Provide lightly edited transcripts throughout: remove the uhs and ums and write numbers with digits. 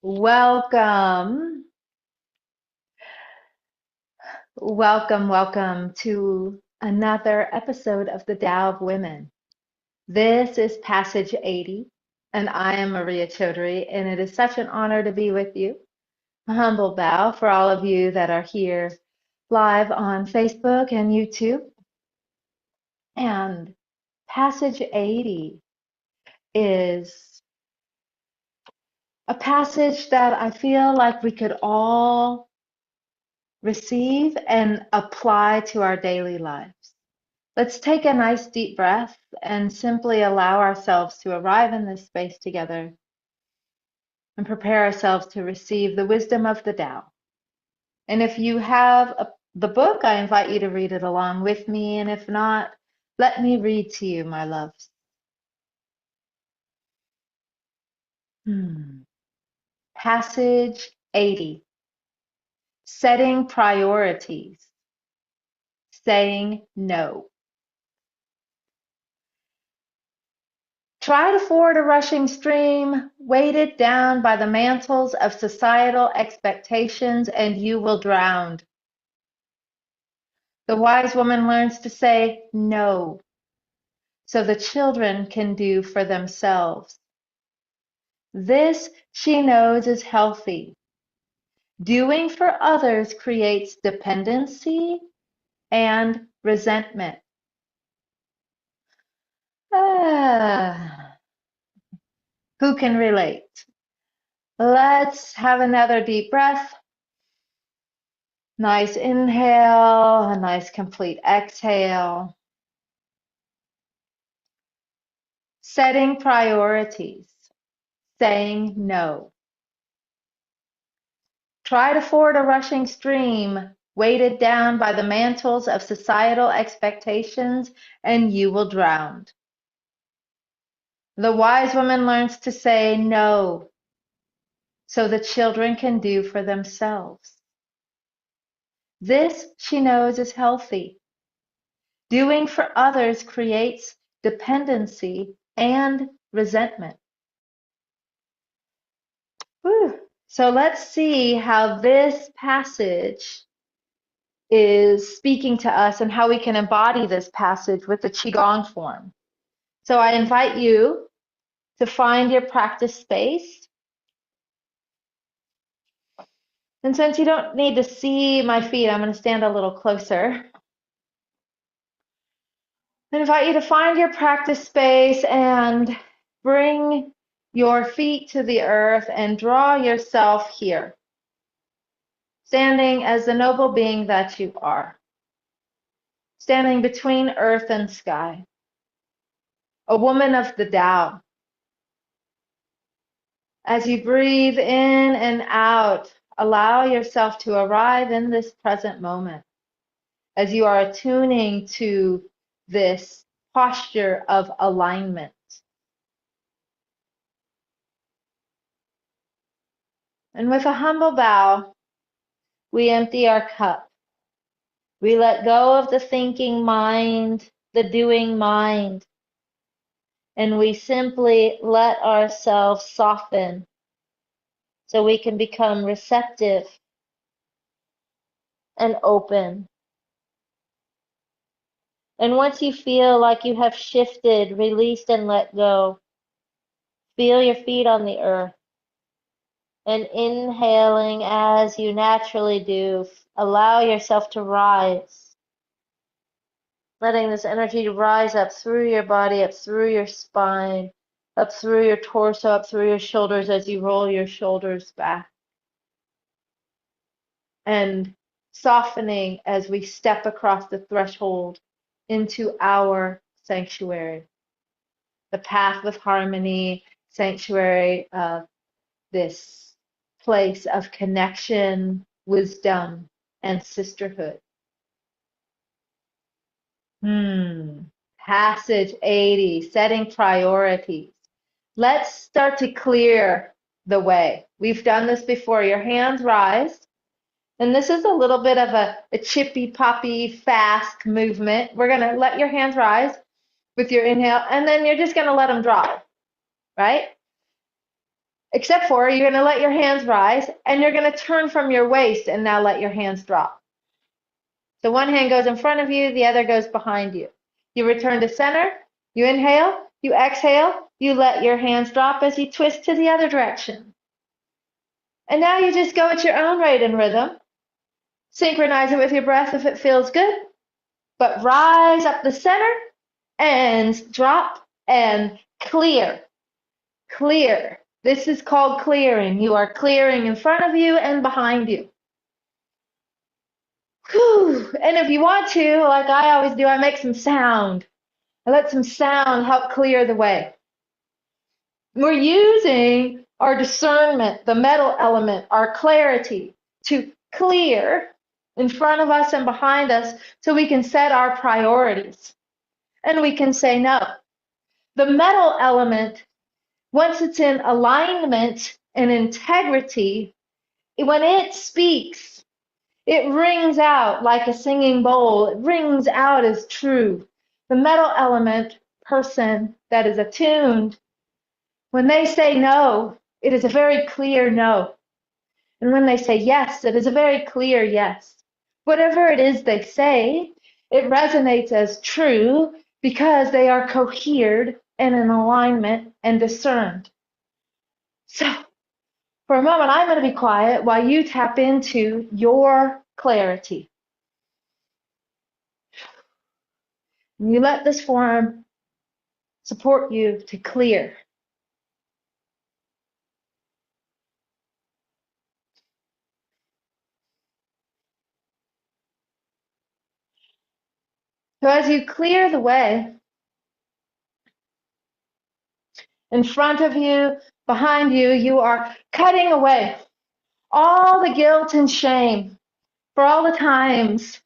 Welcome, welcome to another episode of the Tao of Women. This is Passage 80, and I am Maria Chaudhry, and it is such an honor to be with you. A humble bow for all of you that are here live on Facebook and YouTube. And Passage 80 is a passage that I feel like we could all receive and apply to our daily lives. Let's take a nice deep breath and simply allow ourselves to arrive in this space together and prepare ourselves to receive the wisdom of the Tao. And if you have the book, I invite you to read it along with me. And if not, let me read to you, my loves. Passage 80. Setting priorities. Saying no. Try to ford a rushing stream, weighted down by the mantles of societal expectations, and you will drown. The wise woman learns to say no, so the children can do for themselves. This, she knows, is healthy. Doing for others creates dependency and resentment. Who can relate? Let's have another deep breath. Nice inhale, a nice complete exhale. Setting priorities, saying no. Try to ford a rushing stream, weighted down by the mantles of societal expectations, and you will drown. The wise woman learns to say no, so the children can do for themselves. This, she knows, is healthy. Doing for others creates dependency and resentment. Whew. So let's see how this passage is speaking to us and how we can embody this passage with the Qigong form. So I invite you to find your practice space. And since you don't need to see my feet, I'm going to stand a little closer. I invite you to find your practice space and bring your feet to the earth and draw yourself here, standing as the noble being that you are, standing between earth and sky, a woman of the Tao. As you breathe in and out, allow yourself to arrive in this present moment as you are attuning to this posture of alignment. And with a humble bow, we empty our cup. We let go of the thinking mind, the doing mind, and we simply let ourselves soften so we can become receptive and open. And once you feel like you have shifted, released, and let go, feel your feet on the earth. And inhaling as you naturally do, allow yourself to rise. Letting this energy rise up through your body, up through your spine, up through your torso, up through your shoulders as you roll your shoulders back. And softening as we step across the threshold into our sanctuary, the path of harmony, sanctuary of this place of connection, wisdom, and sisterhood. Passage 80, setting priorities. Let's start to clear the way. We've done this before. Your hands rise. And this is a little bit of a chippy, poppy, fast movement. We're going to let your hands rise with your inhale, and then you're just going to let them drop, right? except for you're going to let your hands rise and you're going to turn from your waist and now let your hands drop. So one hand goes in front of you, the other goes behind you. You return to center, you inhale, you exhale, you let your hands drop as you twist to the other direction. And now you just go at your own rate and rhythm. Synchronize it with your breath if it feels good, but rise up the center and drop and clear. Clear. This is called clearing. You are clearing in front of you and behind you. Whew. And if you want to, like I always do, I make some sound. I let some sound help clear the way. We're using our discernment, the metal element, our clarity to clear in front of us and behind us so we can set our priorities and we can say no. The metal element, once it's in alignment and integrity, when it speaks, it rings out like a singing bowl. It rings out as true. The metal element person that is attuned, when they say no, it is a very clear no. And when they say yes, it is a very clear yes. Whatever it is they say, it resonates as true because they are cohered and in alignment and discerned. So, for a moment, I'm going to be quiet while you tap into your clarity. And you let this form support you to clear. So as you clear the way, in front of you, behind you, you are cutting away all the guilt and shame for all the times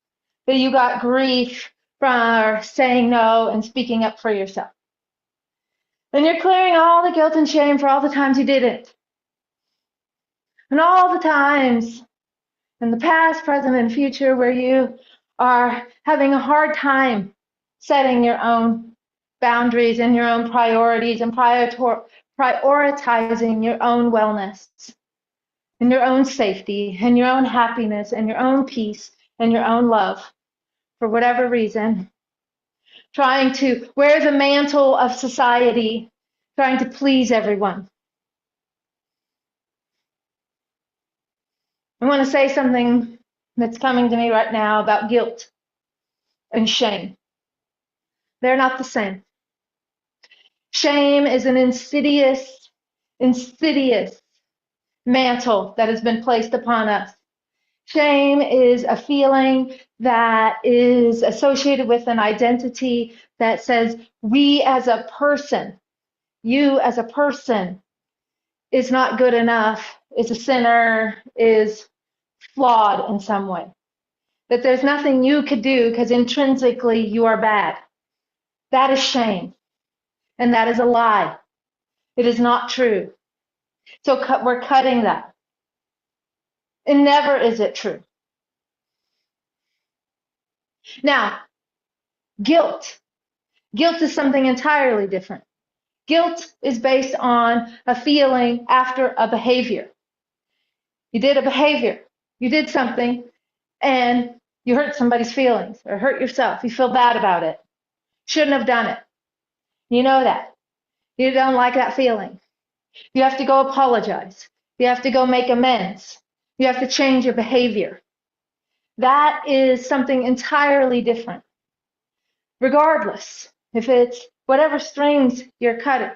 that you got grief for saying no and speaking up for yourself. And you're clearing all the guilt and shame for all the times you didn't. And all the times in the past, present, and future where you are having a hard time setting your own boundaries and your own priorities and prioritizing your own wellness and your own safety and your own happiness and your own peace and your own love for whatever reason, trying to wear the mantle of society, trying to please everyone. I want to say something that's coming to me right now about guilt and shame. They're not the same. Shame is an insidious mantle that has been placed upon us. Shame is a feeling that is associated with an identity that says we as a person, you as a person, is not good enough, is a sinner, is flawed in some way. That there's nothing you could do because intrinsically you are bad. That is shame. And that is a lie. It is not true. So we're cutting that. And never is it true. Now, guilt. Guilt is something entirely different. Guilt is based on a feeling after a behavior. You did a behavior. You did something and you hurt somebody's feelings or hurt yourself. You feel bad about it. Shouldn't have done it. You know that. You don't like that feeling. You have to go apologize. You have to go make amends. You have to change your behavior. That is something entirely different. Regardless, if it's whatever strings you're cutting,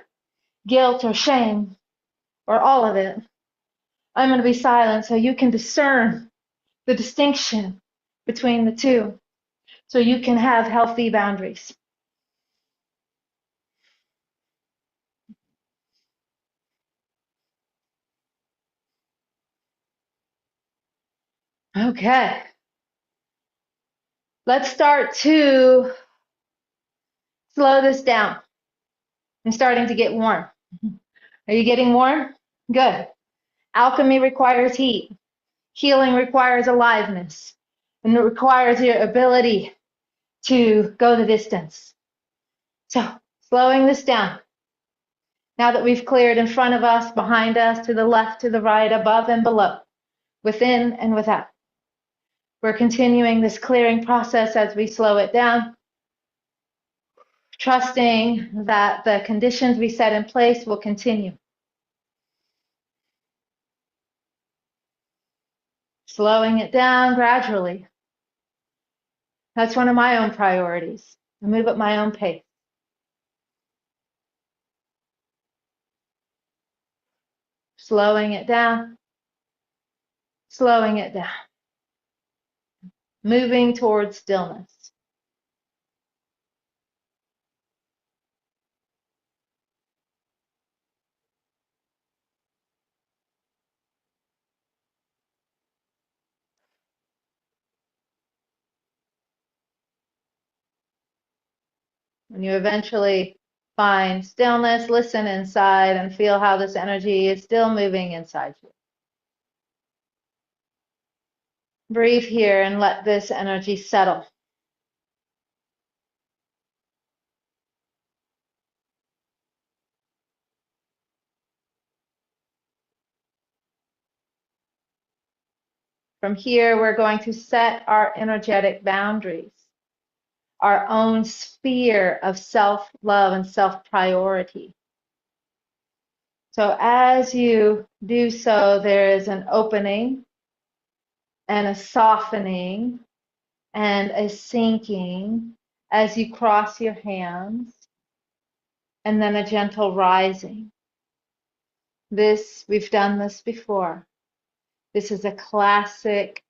guilt or shame or all of it, I'm going to be silent so you can discern the distinction between the two so you can have healthy boundaries. Okay. Let's start to slow this down. I'm starting to get warm. Are you getting warm? Good. Alchemy requires heat. Healing requires aliveness. And it requires your ability to go the distance. So, slowing this down. Now that we've cleared in front of us, behind us, to the left, to the right, above and below, within and without, we're continuing this clearing process as we slow it down, trusting that the conditions we set in place will continue. Slowing it down gradually. That's one of my own priorities. I move at my own pace. Slowing it down, slowing it down, moving towards stillness. When you eventually find stillness, listen inside and feel how this energy is still moving inside you. Breathe here and let this energy settle. From here, we're going to set our energetic boundaries, our own sphere of self-love and self-priority. So as you do so, there is an opening and a softening and a sinking as you cross your hands, and then a gentle rising. We've done this before. This is a classic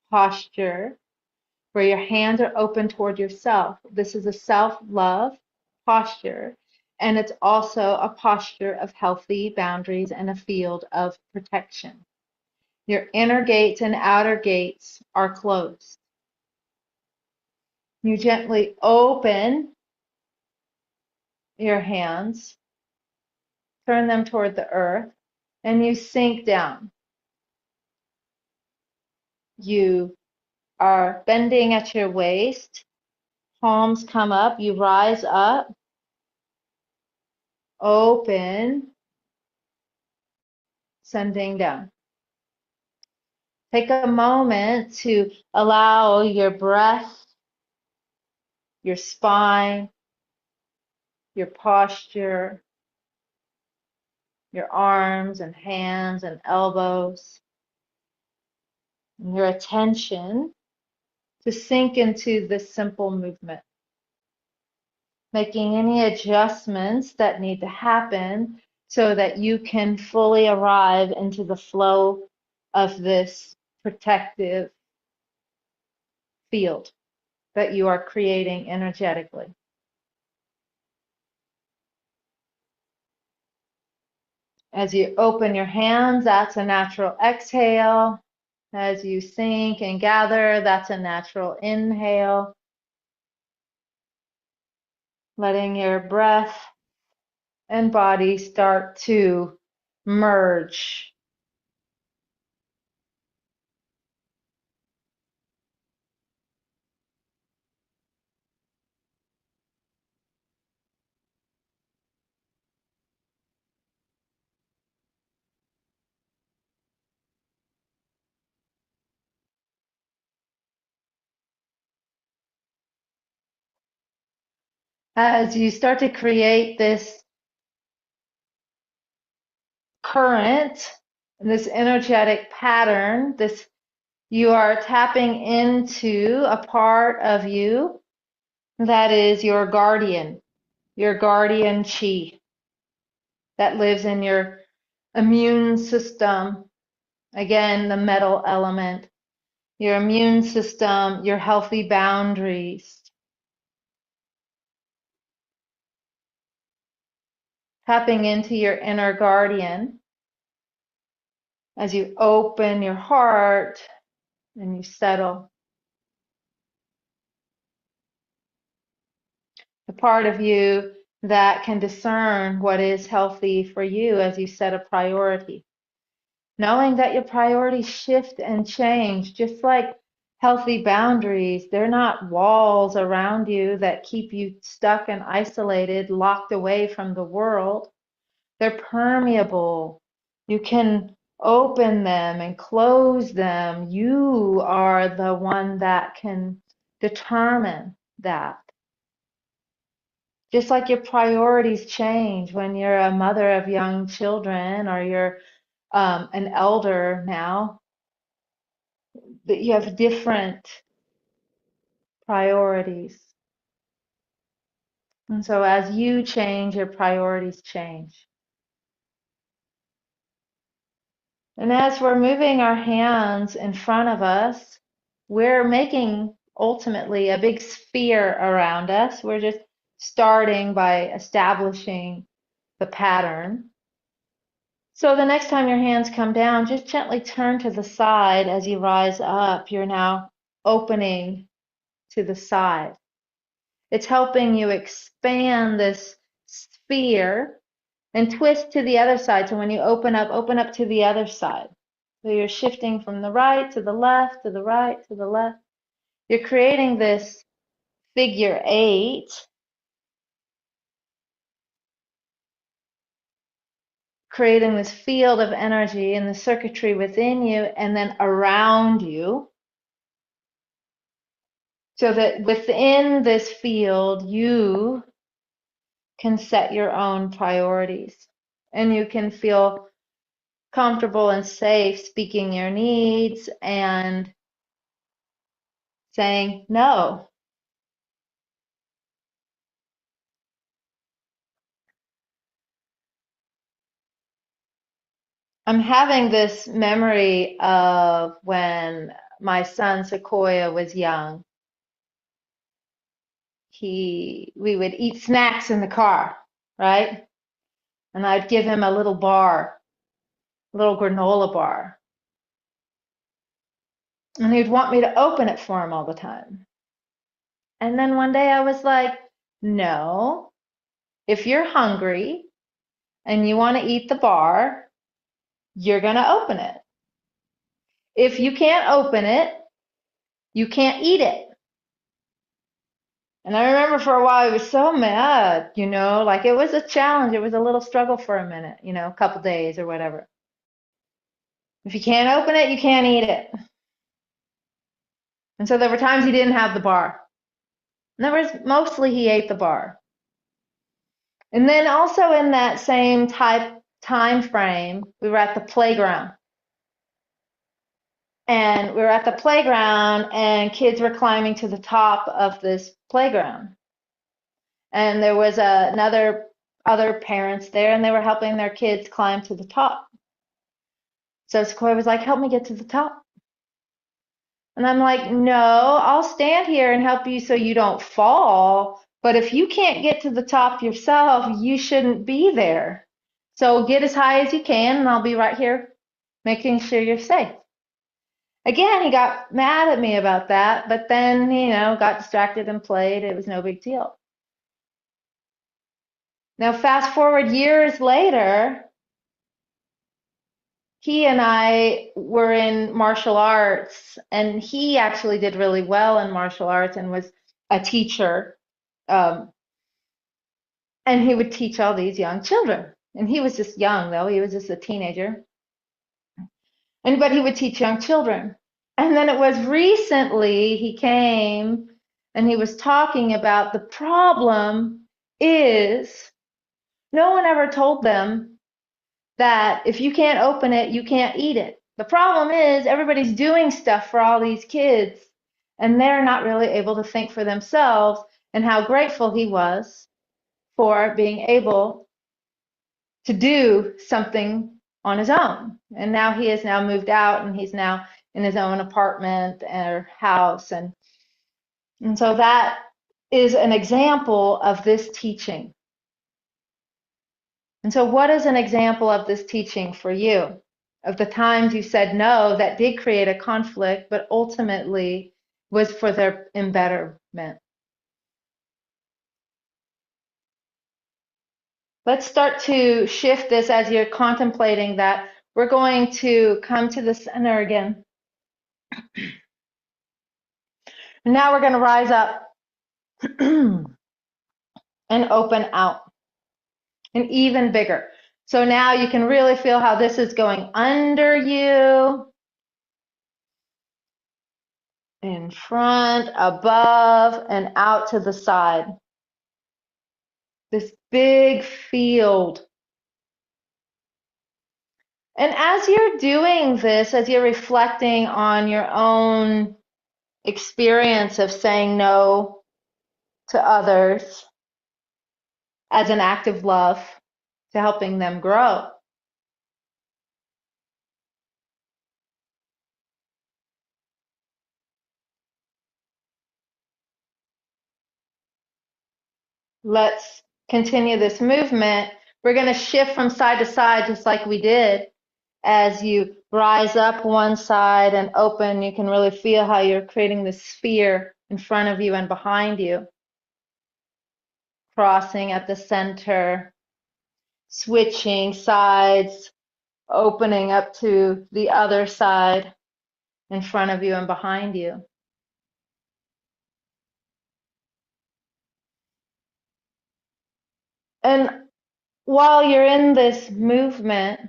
posture where your hands are open toward yourself. This is a self-love posture, and it's also a posture of healthy boundaries and a field of protection. Your inner gates and outer gates are closed. You gently open your hands, turn them toward the earth, and you sink down. You are bending at your waist, palms come up, you rise up, open, sending down. Take a moment to allow your breath, your spine, your posture, your arms and hands and elbows, and your attention to sink into this simple movement. Making any adjustments that need to happen so that you can fully arrive into the flow of this protective field that you are creating energetically. As you open your hands, that's a natural exhale. As you sink and gather, that's a natural inhale. Letting your breath and body start to merge. As you start to create this current, this energetic pattern, you are tapping into a part of you that is your guardian chi that lives in your immune system. Again, the metal element, your immune system, your healthy boundaries. Tapping into your inner guardian as you open your heart and you settle. The part of you that can discern what is healthy for you as you set a priority. Knowing that your priorities shift and change, just like healthy boundaries, they're not walls around you that keep you stuck and isolated, locked away from the world. They're permeable. You can open them and close them. You are the one that can determine that. Just like your priorities change when you're a mother of young children or you're an elder now, that you have different priorities. And so as you change, your priorities change. And as we're moving our hands in front of us, we're making ultimately a big sphere around us. We're just starting by establishing the pattern. So the next time your hands come down, just gently turn to the side as you rise up. You're now opening to the side. It's helping you expand this sphere and twist to the other side. So when you open up to the other side. So you're shifting from the right to the left, to the right, to the left. You're creating this figure 8, creating this field of energy and the circuitry within you and then around you. So that within this field, you can set your own priorities and you can feel comfortable and safe speaking your needs and saying no. I'm having this memory of when my son Sequoia was young. We would eat snacks in the car, right? And I'd give him a little bar, a little granola bar. And he'd want me to open it for him all the time. And then one day I was like, no, if you're hungry and you want to eat the bar, you're going to open it. If you can't open it, you can't eat it. And I remember for a while I was so mad, like it was a challenge. It was a little struggle for a minute, a couple days or whatever. If you can't open it, you can't eat it. And so there were times he didn't have the bar. And there was mostly he ate the bar. And then also in that same time frame, we were at the playground. And we were at the playground and kids were climbing to the top of this playground. And there was other parents there and they were helping their kids climb to the top. So Sequoia was like, help me get to the top. And I'm like, no, I'll stand here and help you so you don't fall. But if you can't get to the top yourself, you shouldn't be there. So get as high as you can and I'll be right here making sure you're safe. Again, he got mad at me about that, but then, got distracted and played. It was no big deal. Now, fast forward years later, he and I were in martial arts, and he actually did really well in martial arts and was a teacher. And he would teach all these young children. And he was just young, though. He was just a teenager. But he would teach young children. And then it was recently he came and he was talking about the problem is no one ever told them that if you can't open it, you can't eat it. The problem is everybody's doing stuff for all these kids and they're not really able to think for themselves, and how grateful he was for being able to do something on his own. And now he has now moved out and he's now in his own apartment or house. And so that is an example of this teaching. And so what is an example of this teaching for you? Of the times you said no that did create a conflict, but ultimately was for their embetterment. Let's start to shift this as you're contemplating that. We're going to come to the center again. And now we're going to rise up and open out and even bigger. So now you can really feel how this is going under you, in front, above, and out to the side. This big field. And as you're doing this, as you're reflecting on your own experience of saying no to others as an act of love to helping them grow, let's continue this movement. We're going to shift from side to side just like we did. As you rise up one side and open, you can really feel how you're creating this sphere in front of you and behind you, crossing at the center, switching sides, opening up to the other side in front of you and behind you. And while you're in this movement,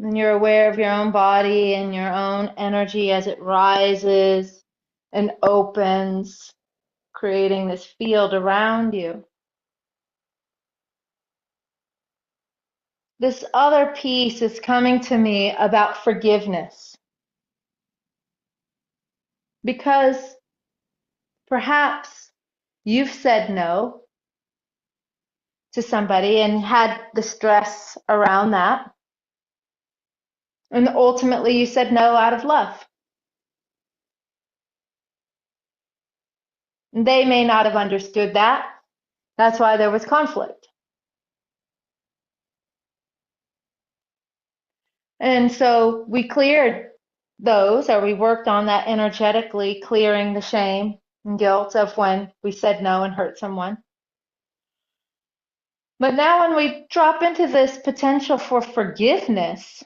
and you're aware of your own body and your own energy as it rises and opens, creating this field around you. This other piece is coming to me about forgiveness. Because perhaps you've said no to somebody and had the stress around that. And ultimately you said no out of love. They may not have understood that. That's why there was conflict. And so we cleared those, or we worked on that energetically, clearing the shame and guilt of when we said no and hurt someone. But now when we drop into this potential for forgiveness,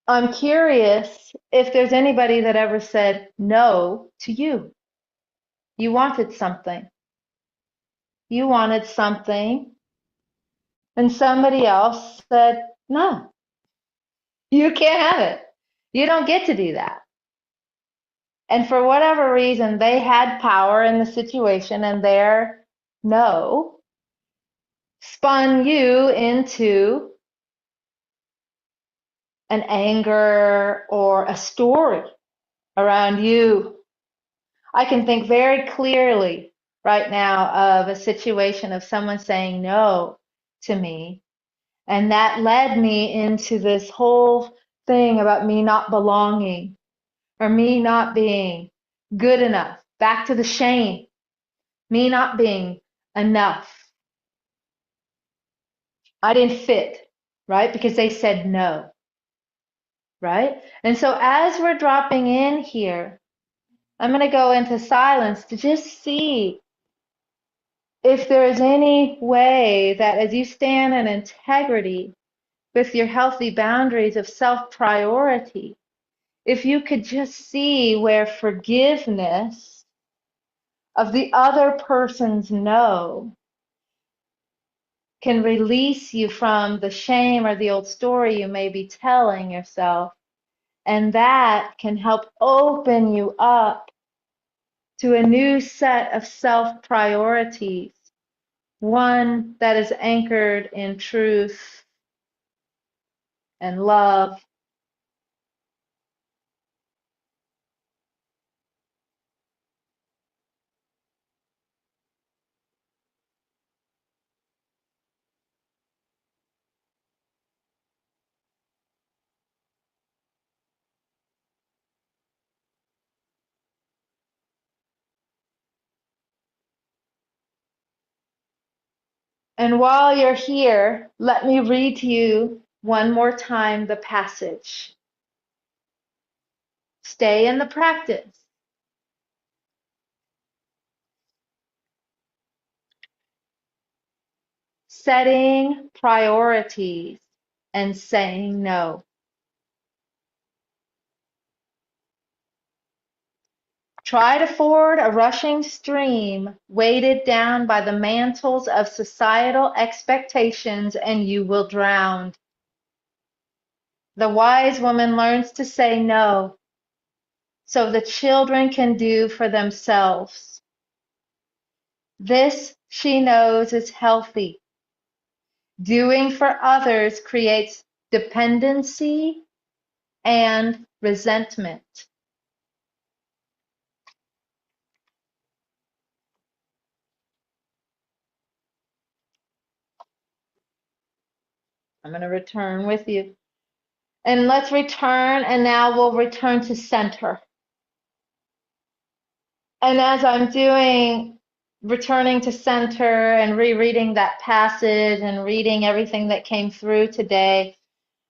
I'm curious if there's anybody that ever said no to you. You wanted something. You wanted something, and somebody else said, no, you can't have it. You don't get to do that. And for whatever reason, they had power in the situation, and their no spun you into an anger or a story around you. I can think very clearly right now of a situation of someone saying no to me, and that led me into this whole thing about me not belonging or me not being good enough. Back to the shame, me not being enough. I didn't fit, right? Because they said no, right? And so as we're dropping in here, I'm going to go into silence to just see if there is any way that as you stand in integrity with your healthy boundaries of self-priority, if you could just see where forgiveness of the other person's no can release you from the shame or the old story you may be telling yourself. And that can help open you up to a new set of self-priorities, one that is anchored in truth and love. And while you're here, let me read to you one more time the passage. Stay in the practice. Setting priorities and saying no. Try to ford a rushing stream weighted down by the mantles of societal expectations, and you will drown. The wise woman learns to say no so the children can do for themselves. This, she knows, is healthy. Doing for others creates dependency and resentment. I'm going to return with you. And let's return, and now we'll return to center. And as I'm doing, returning to center and rereading that passage and reading everything that came through today,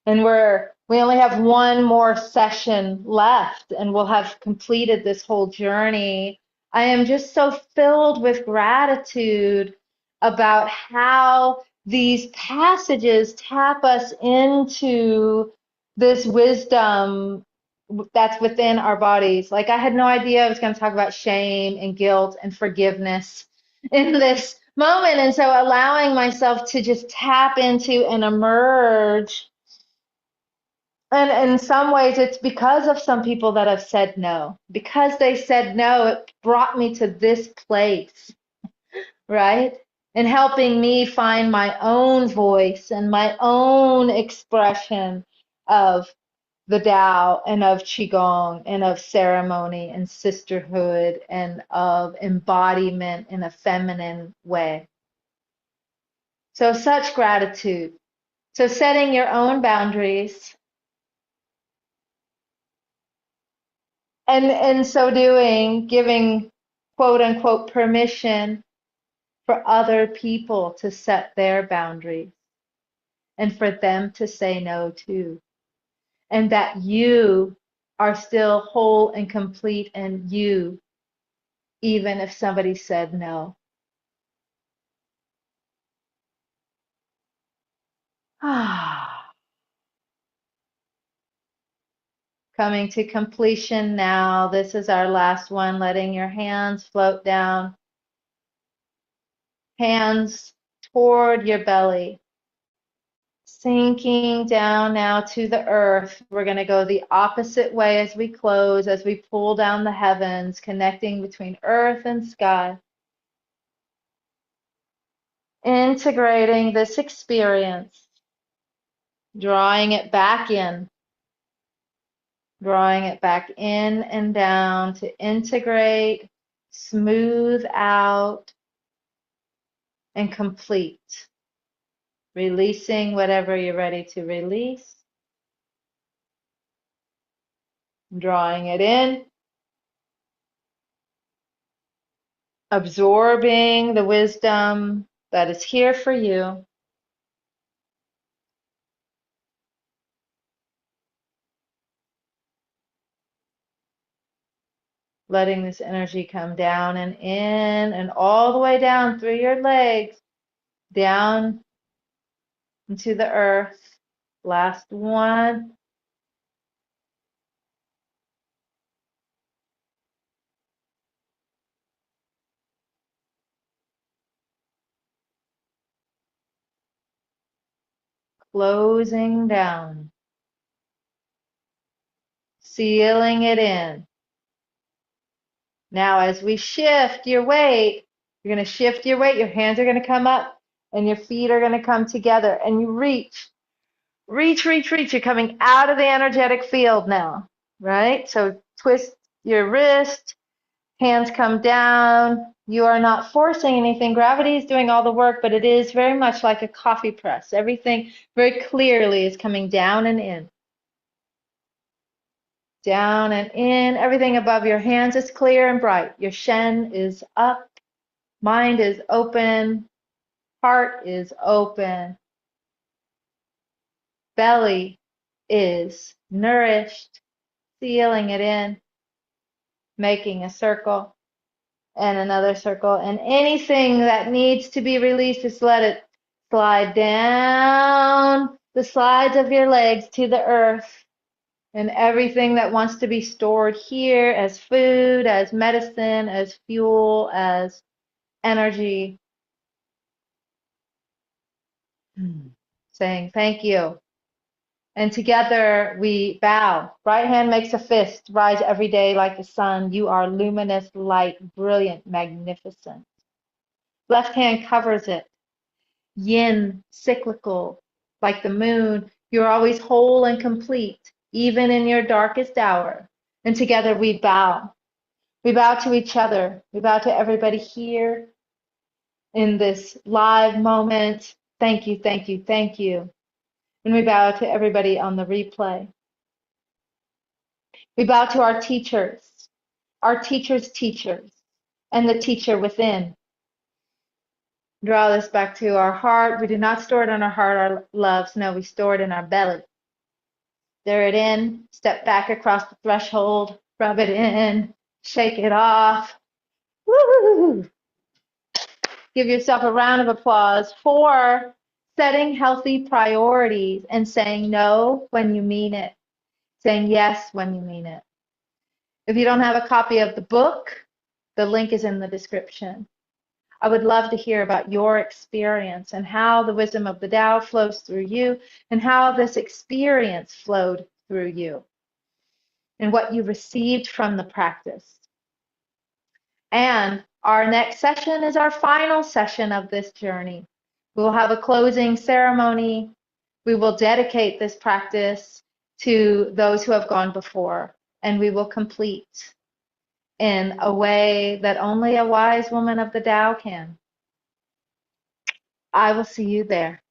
and we only have one more session left, and we'll have completed this whole journey. I am just so filled with gratitude about how these passages tap us into this wisdom that's within our bodies. Like, I had no idea I was going to talk about shame and guilt and forgiveness in this moment. And so allowing myself to just tap into and emerge. And in some ways, it's because of some people that have said no. Because they said no, it brought me to this place, right? And helping me find my own voice and my own expression of the Tao and of Qigong and of ceremony and sisterhood and of embodiment in a feminine way. So such gratitude. So setting your own boundaries, and in so doing, giving quote unquote permission for other people to set their boundaries and for them to say no too. And that you are still whole and complete and you, even if somebody said no. Coming to completion now. This is our last one, letting your hands float down. Hands toward your belly. Sinking down now to the earth. We're going to go the opposite way as we close, as we pull down the heavens, connecting between earth and sky. Integrating this experience, drawing it back in, drawing it back in and down to integrate, smooth out, and complete. Releasing whatever you're ready to release. Drawing it in. Absorbing the wisdom that is here for you. Letting this energy come down and in and all the way down through your legs, down into the earth. Last one. Closing down. Sealing it in. Now, as we shift your weight, you're going to shift your weight. Your hands are going to come up and your feet are going to come together. And you reach, reach, reach, reach. You're coming out of the energetic field now, right? So twist your wrist, hands come down. You are not forcing anything. Gravity is doing all the work, but it is very much like a coffee press. Everything very clearly is coming down and in. Down and in. Everything above your hands is clear and bright. Your Shen is up. Mind is open. Heart is open. Belly is nourished. Sealing it in. Making a circle and another circle. And anything that needs to be released, just let it slide down the slides of your legs to the earth. And everything that wants to be stored here as food, as medicine, as fuel, as energy, saying thank you. And together we bow. Right hand makes a fist, rise every day like the sun. You are luminous, light, brilliant, magnificent. Left hand covers it. Yin, cyclical, like the moon. You're always whole and complete, even in your darkest hour. And together we bow. We bow to each other. We bow to everybody here in this live moment. Thank you, thank you, thank you. And we bow to everybody on the replay. We bow to our teachers' teachers, and the teacher within. Draw this back to our heart. We do not store it in our heart, our loves. No, we store it in our belly. Stir it in, step back across the threshold, rub it in, shake it off. Woo! Give yourself a round of applause for setting healthy priorities and saying no when you mean it, saying yes when you mean it. If you don't have a copy of the book, the link is in the description. I would love to hear about your experience and how the wisdom of the Tao flows through you and how this experience flowed through you and what you received from the practice. And our next session is our final session of this journey. We will have a closing ceremony. We will dedicate this practice to those who have gone before, and we will complete in a way that only a wise woman of the Tao can. I will see you there.